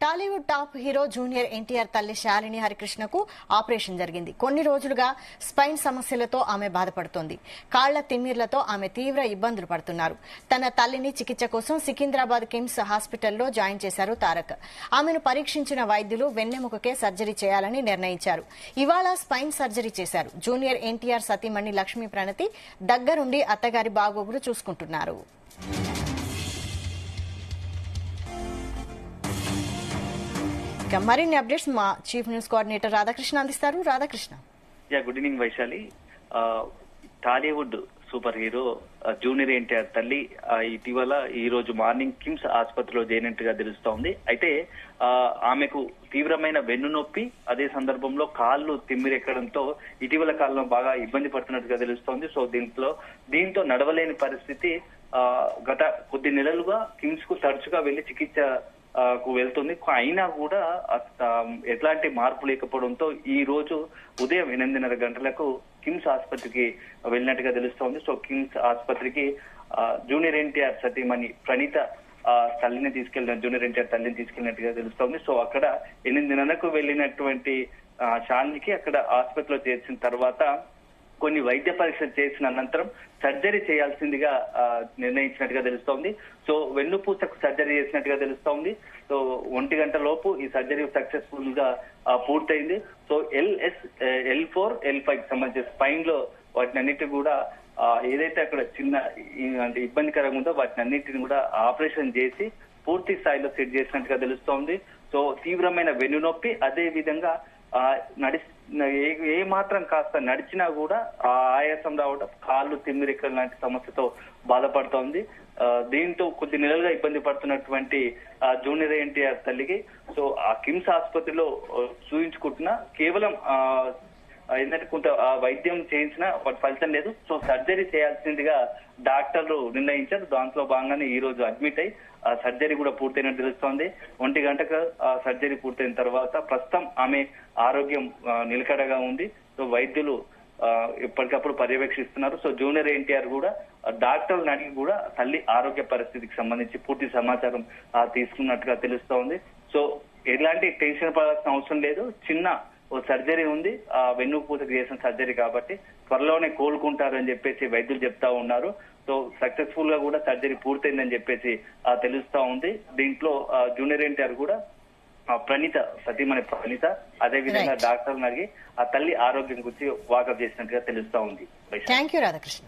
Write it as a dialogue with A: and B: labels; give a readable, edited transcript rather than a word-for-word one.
A: Tollywood top hero junior NTR తల్లి Shalini హరికృష్ణకు operation జరిగింది. కొన్ని రోజులుగా స్పైన్ సమస్యలతో ఆమె బాధపడుతోంది. కాళ్ల తిమ్మిర్లతో ఆమె తీవ్ర ఇబ్బందులు పడుతున్నారు. తన తల్లిని చికిత్స కోసం సికింద్రాబాద్ కిమ్స్ హాస్పిటల్లో జాయిన్ చేశారు తారక్. ఆమెను పరీక్షించిన వైద్యులు వెన్నెముకకే సర్జరీ చేయాలని నిర్ణయించారు. ఇవాళ స్పైన్ సర్జరీ చేశారు. జూనియర్ ఎన్టీఆర్ సతీమణి లక్ష్మీ ప్రణతి దగ్గరుండి అత్తగారి బాగోగులు చూసుకుంటున్నారు. మరిన్ని అప్డేట్స్ మా చీఫ్ న్యూస్ కోఆర్డినేటర్ రాధాకృష్ణ అందిస్తారు. Radhakrishna.
B: Good evening Vaishali. Tollywood super hero junior NTR తల్లి ఇటీవల ఈ రోజు మార్నింగ్ కిమ్స్ ఆసుపత్రిలో చేరినట్టుగా తెలుస్తోంది. అయితే ఆమెకు తీవ్రమైన వెన్ను నొప్పి, అదే సందర్భంలో కాళ్ళు తిమ్మిరెక్కడంతో ఇటీవల కాలంలో బాగా ఇబ్బంది పడుతున్నట్టుగా తెలుస్తోంది. సో దీంతో నడవలేని పరిస్థితి. గత కొద్ది నెలలుగా కిమ్స్ కు తరచుగా వెళ్లి చికిత్స వెళ్తుంది. అయినా కూడా ఎట్లాంటి మార్పు లేకపోవడంతో ఈ రోజు ఉదయం 8:30 గంటలకు కిమ్స్ ఆసుపత్రికి వెళ్ళినట్టుగా తెలుస్తోంది. సో కిమ్స్ ఆసుపత్రికి జూనియర్ ఎన్టీఆర్ సతీమణి ప్రణీత జూనియర్ ఎన్టీఆర్ తల్లిని తీసుకెళ్లినట్టుగా తెలుస్తోంది. సో అక్కడ 8:30కు వెళ్ళినటువంటి శాలినికి అక్కడ ఆసుపత్రిలో చేర్చిన తర్వాత కొన్ని వైద్య పరీక్షలు చేసిన అనంతరం సర్జరీ చేయాల్సిందిగా నిర్ణయించినట్టుగా తెలుస్తోంది. సో వెన్నుపూసకు సర్జరీ చేసినట్టుగా తెలుస్తోంది. సో 1 గంట లోపు ఈ సర్జరీ సక్సెస్ఫుల్ గా పూర్తయింది. సో L4, L5 సంబంధించిన స్పైన్ లో వాటిని అన్నిటి కూడా ఏదైతే అక్కడ చిన్న అంటే ఇబ్బందికరంగా ఉందో వాటిని అన్నింటిని కూడా ఆపరేషన్ చేసి పూర్తి స్థాయిలో సెట్ చేసినట్టుగా తెలుస్తోంది. సో తీవ్రమైన వెన్ను నొప్పి, అదే విధంగా ఏ మాత్రం కాస్త నడిచినా కూడా ఆయాసం రావడం, కాళ్ళు తిమ్మిరెక్కలు లాంటి సమస్యతో బాధపడుతోంది. దీంతో కొద్ది నెలలుగా ఇబ్బంది పడుతున్నటువంటి జూనియర్ ఎన్టీఆర్ తల్లికి సో ఆ కిమ్స్ ఆసుపత్రిలో చూయించుకుంటున్నా కేవలం ఏంటంటే కొంత వైద్యం చేయించినా వాటి ఫలితం లేదు. సో సర్జరీ చేయాల్సిందిగా డాక్టర్లు నిర్ణయించారు. దాంట్లో భాగంగానే ఈ రోజు అడ్మిట్ అయి సర్జరీ కూడా పూర్తయినట్టు తెలుస్తోంది. 1 గంటకు సర్జరీ పూర్తయిన తర్వాత ప్రస్తుతం ఆమె ఆరోగ్యం నిలకడగా ఉంది. సో వైద్యులు ఎప్పటికప్పుడు పర్యవేక్షిస్తున్నారు. సో జూనియర్ ఎన్టీఆర్ కూడా డాక్టర్లను అడిగి కూడా తల్లి ఆరోగ్య పరిస్థితికి సంబంధించి పూర్తి సమాచారం తీసుకున్నట్టుగా తెలుస్తోంది. సో ఎలాంటి టెన్షన్ పడాల్సిన అవసరం లేదు. చిన్న సర్జరీ ఉంది, వెన్నుపూసకు చేసిన సర్జరీ కాబట్టి త్వరలోనే కోలుకుంటారని చెప్పేసి వైద్యులు చెప్తా ఉన్నారు. సో సక్సెస్ఫుల్ గా కూడా సర్జరీ పూర్తయిందని చెప్పేసి తెలుస్తా ఉంది. దీంట్లో జూనియర్ ఎన్టీఆర్ కూడా ప్రణీత సతీమణి ప్రణీత అదే విధంగా డాక్టర్ని అడిగి ఆ తల్లి ఆరోగ్యం గురించి వాకప్ చేసినట్టుగా తెలుస్తా ఉంది.
A: Thank you Radhakrishna.